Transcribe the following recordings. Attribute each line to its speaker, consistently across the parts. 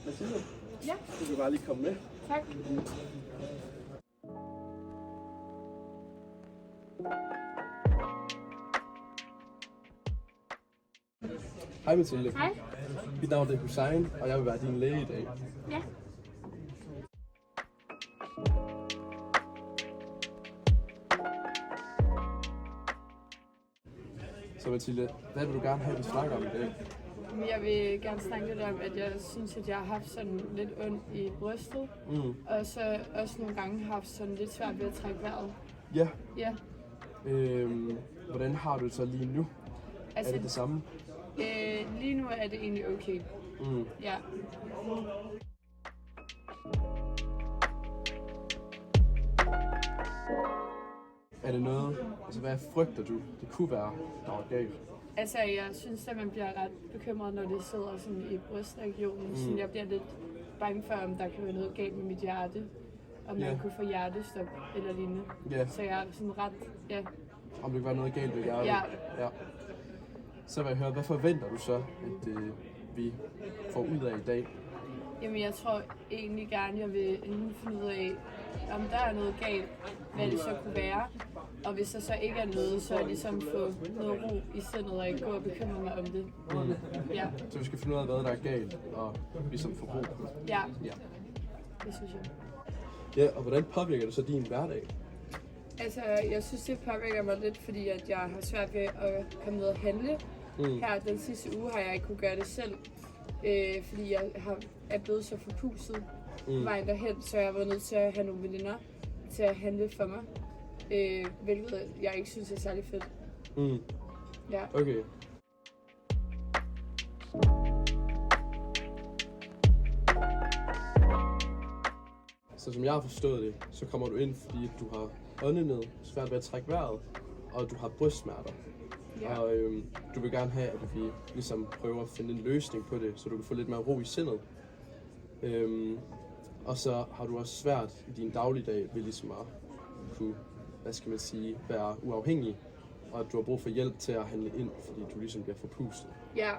Speaker 1: Mathilde,
Speaker 2: Ja,
Speaker 1: du kan bare lige komme med.
Speaker 2: tak.
Speaker 1: Hej Mathilde.
Speaker 2: Hej.
Speaker 1: Mit navn er Hussein, og jeg vil være din læge i dag.
Speaker 2: Ja.
Speaker 1: Så Mathilde, hvad vil du gerne have, vi snakker om i dag?
Speaker 2: Men jeg vil gerne snakke lidt om, at jeg synes, at jeg har haft sådan lidt ondt i brystet. Og så også nogle gange haft sådan lidt svært ved at trække vejret.
Speaker 1: Ja,
Speaker 2: Ja.
Speaker 1: hvordan har du det så lige nu?
Speaker 2: Altså,
Speaker 1: Er det det samme?
Speaker 2: lige nu er det egentlig okay. Ja.
Speaker 1: Er det noget, altså hvad frygter du, det kunne være, der var galt?
Speaker 2: Altså, jeg synes, at man bliver ret bekymret, når det sidder sådan i brystregionen. Så jeg bliver lidt bange for, om der kan være noget galt med mit hjerte. Om
Speaker 1: Ja.
Speaker 2: man kunne få hjertestop eller lignende.
Speaker 1: Ja.
Speaker 2: Så jeg er sådan ret, ja.
Speaker 1: Om det kan være noget galt med hjertet?
Speaker 2: Ja.
Speaker 1: Ja. Så vil jeg høre, hvad forventer du så, at vi får ud af i dag?
Speaker 2: Jamen, jeg tror egentlig gerne, jeg vil enten finde ud af, om der er noget galt, hvad det så kunne være. Og hvis der så ikke er noget, så ligesom få noget ro i sindet og ikke gå og bekymre mig om det. Ja,
Speaker 1: Så vi skal finde ud af, hvad der er galt, og ligesom få ro.
Speaker 2: ja,
Speaker 1: Ja.
Speaker 2: det synes jeg.
Speaker 1: Ja, og hvordan påvirker det så din hverdag?
Speaker 2: Altså, jeg synes, det påvirker mig lidt, fordi at jeg har svært ved at komme ned og handle. Her den sidste uge har jeg ikke kunne gøre det selv, fordi jeg er blevet så forpustet vejen derhen, så jeg har været nødt til at have nogle veninder til at handle for mig, hvilket jeg ikke synes er særlig fedt. Ja.
Speaker 1: Okay. Så som jeg har forstået det, så kommer du ind, fordi du har åndenød, svært ved at trække vejret, og du har brystsmerter.
Speaker 2: Ja.
Speaker 1: Og du vil gerne have, at vi ligesom prøver at finde en løsning på det, så du kan få lidt mere ro i sindet. Og så har du også svært i din dagligdag ved ligesom at kunne, hvad skal man sige, være uafhængig, og at du har brug for hjælp til at handle ind, fordi du ligesom bliver forpustet.
Speaker 2: Ja.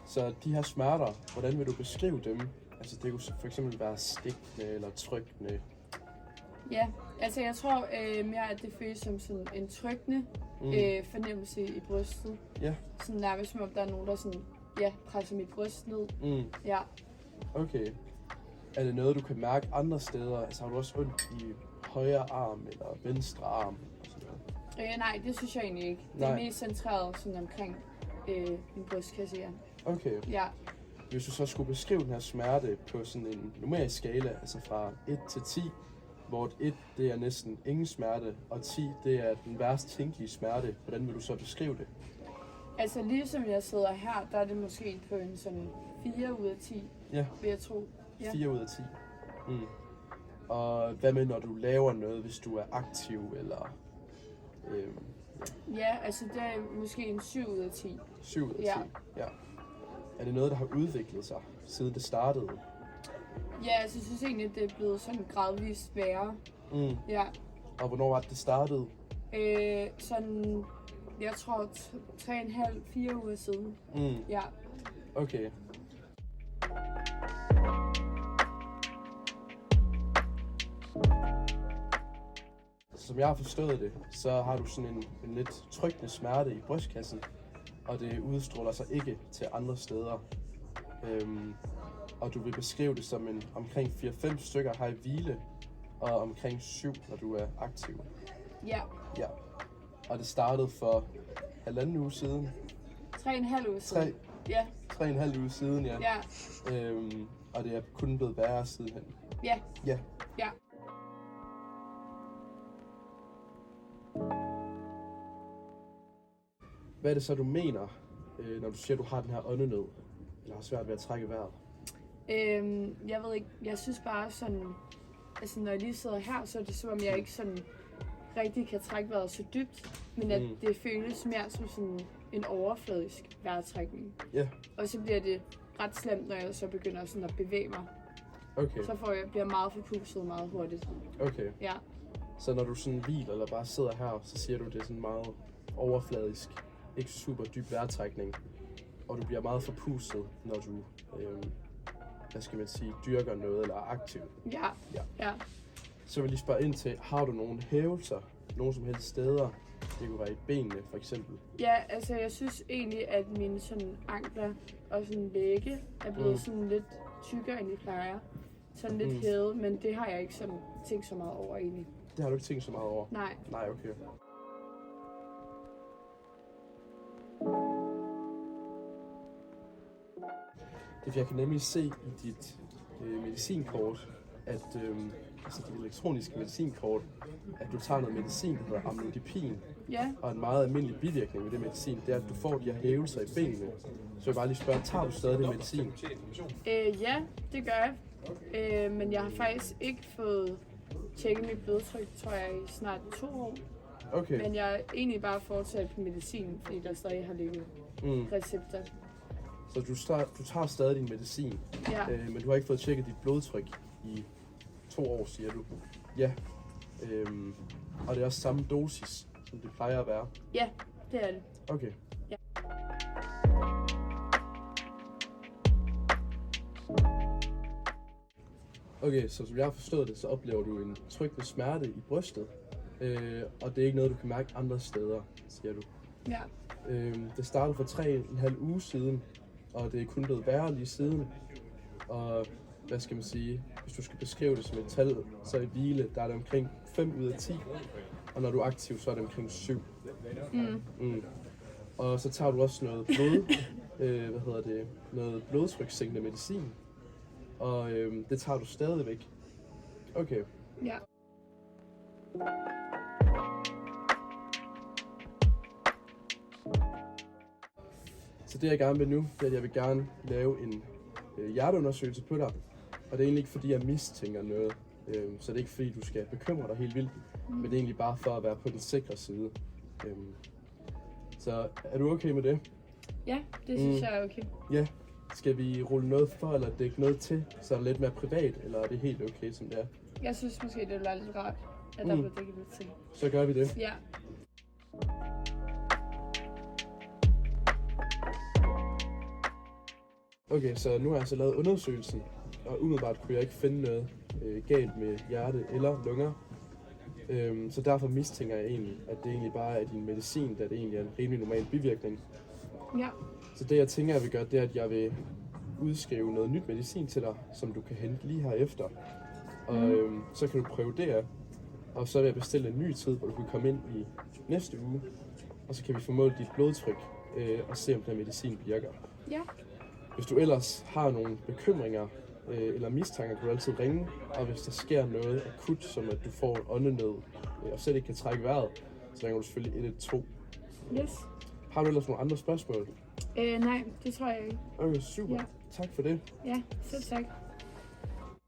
Speaker 1: Så de her smerter, hvordan vil du beskrive dem? Altså det kunne for eksempel være stikkende eller trykkende.
Speaker 2: Ja, altså jeg tror mere, at det føles som sådan en trykkende fornemmelse i brystet.
Speaker 1: Ja,
Speaker 2: Sådan nærmest som om der er nogen, der sådan, ja, presser mit bryst ned. Ja.
Speaker 1: okay. Er det noget, du kan mærke andre steder? Altså har du også ondt i højre arm eller venstre arm? Og sådan noget?
Speaker 2: Nej, det synes jeg egentlig ikke. Det er
Speaker 1: Nej.
Speaker 2: mest centreret sådan omkring min brystkasse, ja.
Speaker 1: Okay.
Speaker 2: Ja.
Speaker 1: Hvis du så skulle beskrive den her smerte på sådan en numerisk skala, altså fra 1 til 10, hvor 1 det er næsten ingen smerte, og 10 det er den værst tænkelige smerte, hvordan vil du så beskrive det?
Speaker 2: Altså ligesom jeg sidder her, der er det måske på en sådan 4 ud af 10,
Speaker 1: Ja,
Speaker 2: vil jeg tro. Ja.
Speaker 1: 4 ud af 10. Og hvad med, når du laver noget, hvis du er aktiv, eller
Speaker 2: Ja, altså det er måske en 7 ud af 10.
Speaker 1: 7 ud af 10?
Speaker 2: Ja.
Speaker 1: Ja. Er det noget, der har udviklet sig, siden det startede?
Speaker 2: Ja, altså jeg synes egentlig, at det er blevet sådan gradvist værre. Ja.
Speaker 1: Og hvornår var det startede?
Speaker 2: Sådan, jeg tror 3,5-4 uger siden. Ja.
Speaker 1: Okay. Som jeg har forstået det, så har du sådan en lidt trykkende smerte i brystkassen, og det udstråler sig ikke til andre steder. Og du vil beskrive det som omkring 4-5 stykker har i hvile, og omkring 7, når du er aktiv.
Speaker 2: Ja.
Speaker 1: Ja. Og det startede for 1,5 uge siden.
Speaker 2: 3,5 uger siden.
Speaker 1: 3,
Speaker 2: Ja.
Speaker 1: 3,5 uge siden, ja.
Speaker 2: Ja.
Speaker 1: Og det er kun blevet værre sidenhen.
Speaker 2: Ja.
Speaker 1: Ja.
Speaker 2: Ja.
Speaker 1: Hvad er det så, du mener, når du siger, at du har den her åndenød, eller har svært ved at trække vejret?
Speaker 2: Jeg ved ikke, jeg synes bare sådan, altså når jeg lige sidder her, så er det som om jeg ikke sådan rigtig kan trække vejret så dybt, men at det føles mere som sådan en overfladisk vejrtrækning.
Speaker 1: Ja.
Speaker 2: Og så bliver det ret slemt, når jeg så begynder sådan at bevæge mig.
Speaker 1: Okay.
Speaker 2: Så bliver jeg meget forpustet meget hurtigt.
Speaker 1: Okay.
Speaker 2: Ja.
Speaker 1: Så når du sådan hviler eller bare sidder her, så siger du, det er sådan meget overfladisk, ikke super dyb vejrtrækning, og du bliver meget forpustet, når du, hvad skal man sige, dyrker noget eller er aktiv.
Speaker 2: Ja.
Speaker 1: Så vil jeg lige spørge ind til, har du nogle hævelser, nogle som helst steder? Det kunne være i benene, for eksempel.
Speaker 2: Ja, altså jeg synes egentlig, at mine sådan ankler og sådan lægge er blevet sådan lidt tykkere, end de plejer. Sådan lidt hævet, men det har jeg ikke sådan tænkt så meget over egentlig.
Speaker 1: Det har du ikke tænkt så meget over?
Speaker 2: Nej.
Speaker 1: Nej, okay. Det jeg kan nemlig se i dit medicinkort, at altså dit elektroniske medicinkort, at du tager noget medicin, der hedder amlodipin.
Speaker 2: Ja.
Speaker 1: Og en meget almindelig bivirkning ved det medicin, det er, at du får de her hævelser i benene. Så jeg vil bare lige spørge, tager du stadig det medicin?
Speaker 2: Ja, det gør jeg. Men jeg har faktisk ikke fået tjekket mit blodtryk, tror jeg, i snart 2 år.
Speaker 1: Okay.
Speaker 2: Men jeg er egentlig bare fortsat på medicin, fordi der stadig har ligget recepter.
Speaker 1: Så du tager stadig din medicin,
Speaker 2: Ja.
Speaker 1: Men du har ikke fået tjekket dit blodtryk i 2 år, siger du? Ja. Og det er også samme dosis, som det plejer at være?
Speaker 2: Ja, det er det.
Speaker 1: Okay.
Speaker 2: Ja.
Speaker 1: Okay, så som jeg har forstået det, så oplever du en trykkende smerte i brystet, og det er ikke noget, du kan mærke andre steder, siger du.
Speaker 2: Ja.
Speaker 1: Det startede for 3,5 uger siden, og det er kun blevet værre lige siden. Og hvad skal man sige, hvis du skal beskrive det som et tal, så i hvile, der er det omkring 5 ud af 10, og når du er aktiv, så er det omkring 7. Og så tager du også noget noget blodtrykssænkende medicin, og det tager du stadigvæk. Okay.
Speaker 2: Ja.
Speaker 1: Så det jeg gerne vil nu, det er, at jeg vil gerne lave en hjerteundersøgelse på dig. Og det er egentlig ikke fordi, jeg mistænker noget. Så det er ikke fordi, du skal bekymre dig helt vildt. Men det er egentlig bare for at være på den sikre side. Så er du okay med det?
Speaker 2: Ja, det synes jeg er okay.
Speaker 1: Ja. Skal vi rulle noget for, eller dække noget til, så er det lidt mere privat, eller er det helt okay, som det er?
Speaker 2: Jeg synes måske, det ville være lidt rart, at der blev dækket lidt til.
Speaker 1: Så gør vi det.
Speaker 2: Ja.
Speaker 1: Okay, så nu har jeg så lavet undersøgelsen, og umiddelbart kunne jeg ikke finde noget galt med hjerte eller lunger. Så derfor mistænker jeg egentlig, at det egentlig bare er din medicin, da det egentlig er en rimelig normal bivirkning.
Speaker 2: Ja.
Speaker 1: Så det jeg tænker, jeg vil gøre, det er, at jeg vil udskrive noget nyt medicin til dig, som du kan hente lige herefter. Og så kan du prøve det af, og så vil jeg bestille en ny tid, hvor du kan komme ind i næste uge, og så kan vi få målt dit blodtryk og se, om den medicin virker.
Speaker 2: Ja.
Speaker 1: Hvis du ellers har nogle bekymringer eller mistanker, kan du altid ringe, og hvis der sker noget akut, som at du får åndenød og slet ikke kan trække vejret, så ringer du selvfølgelig 112.
Speaker 2: Yes.
Speaker 1: Har du ellers nogle andre spørgsmål?
Speaker 2: Nej, det tror jeg ikke.
Speaker 1: Okay, super.
Speaker 2: Ja.
Speaker 1: Tak for det.
Speaker 2: Ja, selv tak.